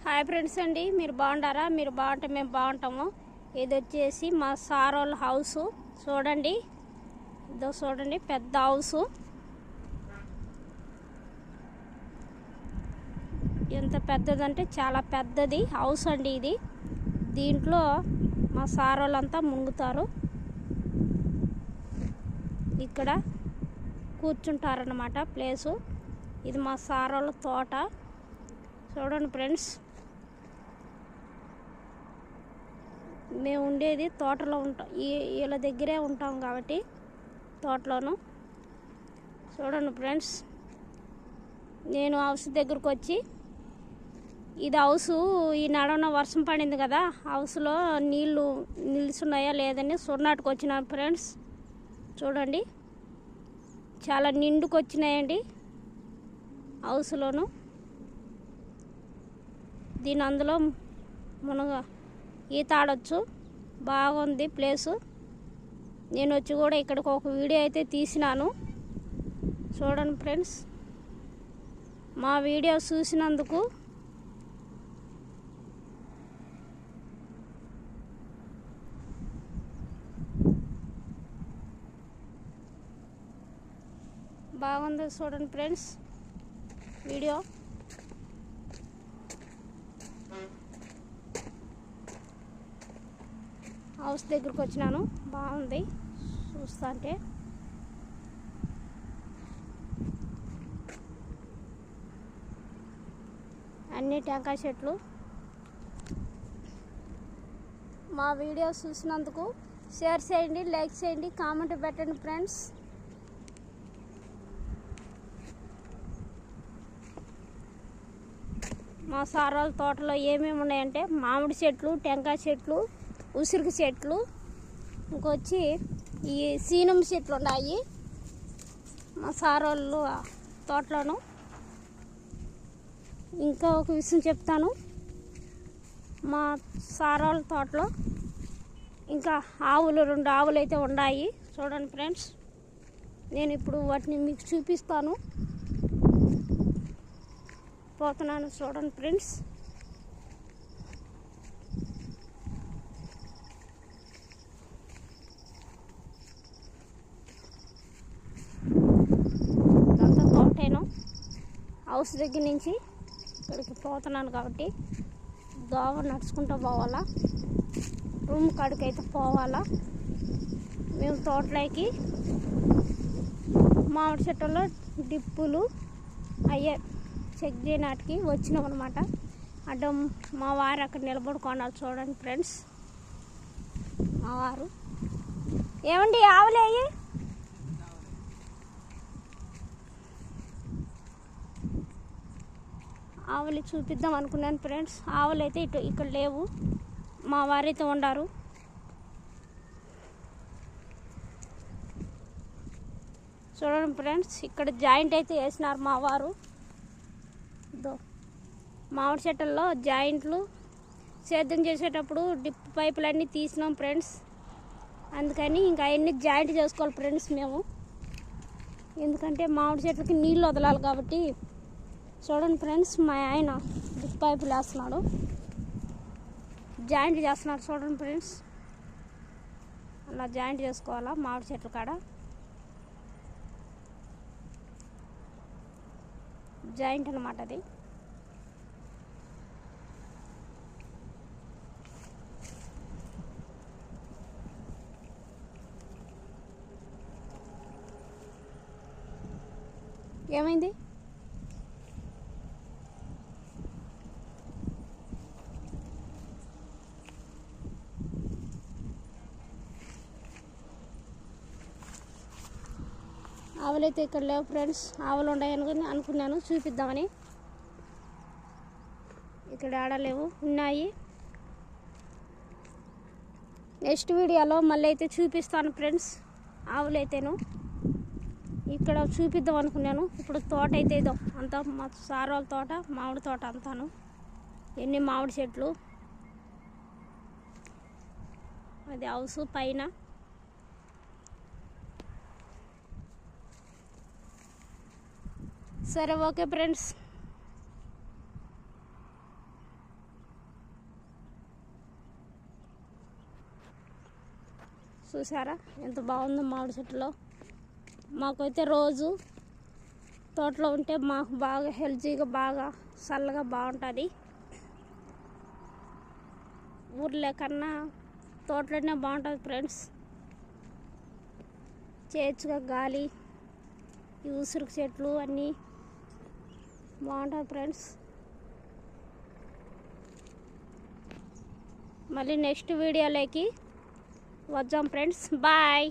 Hi friends అండి, మీరు బాగుంటారా? మీరు బాగుంటే మేము బాగుంటాము. ఇది వచ్చేసి మా సార్ వాళ్ళ హౌస్. చూడండి, ఇదో చూడండి, పెద్ద హౌస్. ఎంత పెద్దదంటే చాలా పెద్దది హౌస్ అండి ఇది. దీంట్లో మా సార్ వాళ్ళంతా మునుగుతారు. ఇక్కడ కూర్చుంటారన్నమాట ప్లేసు. ఇది మా సార్ వాళ్ళ తోట. చూడండి ఫ్రెండ్స్, మేము ఉండేది తోటలో ఉంటాం. వీళ్ళ దగ్గరే ఉంటాం కాబట్టి తోటలోను. చూడండి ఫ్రెండ్స్, నేను హౌస్ దగ్గరకు వచ్చి, ఇది హౌస్ ఈ నడవన వర్షం పడింది కదా, హౌస్లో నీళ్ళు నిలుస్తున్నాయా లేదని చూడనాటికి వచ్చినాను ఫ్రెండ్స్. చూడండి, చాలా నిండుకొచ్చినాయండి హౌస్లోను. దీని అందులో ఈత ఆడొచ్చు. బాగుంది ప్లేసు. నేను వచ్చి కూడా ఇక్కడికి ఒక వీడియో అయితే తీసినాను. చూడండి ఫ్రెండ్స్, మా వీడియో చూసినందుకు బాగుంది. చూడండి ఫ్రెండ్స్ వీడియో. హౌస్ దగ్గరకు వచ్చినాను. బాగుంది చూస్తుంటే. అన్ని టెంకాయ చెట్లు. మా వీడియో చూసినందుకు షేర్ చేయండి, లైక్ చేయండి, కామెంట్ పెట్టండి ఫ్రెండ్స్. మా సార్ వాళ్ళ తోటలో ఏమేమి ఉన్నాయంటే మామిడి చెట్లు, టెంకాయ చెట్లు, ఉసిరికి చెట్లు, ఇంకొచ్చి ఈ సీనం చెట్లు ఉన్నాయి మా సార్ వాళ్ళు తోటలోను. ఇంకా ఒక విషయం చెప్తాను, మా సార్ వాళ్ళ తోటలో ఇంకా ఆవులు, 2 ఆవులు అయితే ఉన్నాయి. చూడండి ఫ్రెండ్స్, నేను ఇప్పుడు వాటిని మీకు చూపిస్తాను. పోతున్నాను, చూడండి ఫ్రెండ్స్. ఇదంతా తోటేను. హౌస్ దగ్గర నుంచి ఇక్కడికి పోతున్నాను కాబట్టి దోవ నడుచుకుంటూ పోవాలా. రూమ్ కాడికి అయితే పోవాలా. మేము తోటలోకి మామిడి చెట్టులో డిప్పులు అయ్యే చెక్ చేయనాటికి వచ్చినాం అనమాట. అడ్డం మా వారు అక్కడ నిలబడుకున్నారు. చూడండి ఫ్రెండ్స్, మా వారు. ఏమండి ఆవులేయి? ఆవులు చూపిద్దాం అనుకున్నాను ఫ్రెండ్స్. ఆవులు అయితే ఇక్కడ లేవు. మా వారైతే ఉండారు. చూడండి ఫ్రెండ్స్, ఇక్కడ జాయింట్ అయితే వేసినారు మా వారు. మామిడి చెట్టుల్లో జాయింట్లు సేద్యం చేసేటప్పుడు డిప్ పైపులన్నీ తీసినాం ఫ్రెండ్స్. అందుకని ఇంకా అవన్నీ జాయింట్ చేసుకోవాలి ఫ్రెండ్స్ మేము. ఎందుకంటే మామిడి చెట్లకి నీళ్ళు వదలాలి కాబట్టి. చూడండి ఫ్రెండ్స్, మా ఆయన డిప్ పైపులు వేస్తున్నాడు, జాయింట్ చేస్తున్నాడు. చూడండి ఫ్రెండ్స్, అలా జాయింట్ చేసుకోవాలా మామిడి చెట్ల కాడ. జాయింట్ అన్నమాట అది. ఏమైంది? ఆవులైతే ఇక్కడ లేవు ఫ్రెండ్స్. ఆవులు ఉన్నాయని అనుకున్నాను చూపిద్దామని. ఇక్కడ ఆడలేవు, ఉన్నాయి. నెక్స్ట్ వీడియోలో మళ్ళీ అయితే చూపిస్తాను ఫ్రెండ్స్. ఆవులైతేను ఇక్కడ చూపిద్దాం అనుకున్నాను. ఇప్పుడు తోట అయితే ఇదో అంతా మా సార్ వాళ్ళ తోట, మామిడి తోట అంతాను. ఎన్ని మామిడి చెట్లు. అది హౌస్ పైన. సరే, ఓకే ఫ్రెండ్స్. చూసారా ఎంత బాగుందో మామిడి చెట్టులో. మాకైతే రోజు తోటలో ఉంటే మాకు బాగా హెల్తీగా బాగా చల్లగా బాగుంటుంది. ఊర్లో కన్నా తోటలోనే బాగుంటుంది ఫ్రెండ్స్. చేర్చుగా గాలి, ఈ ఉసురు చెట్లు అన్నీ బాగుంటుంది ఫ్రెండ్స్. మళ్ళీ నెక్స్ట్ వీడియోలోకి వద్దాం ఫ్రెండ్స్. బాయ్.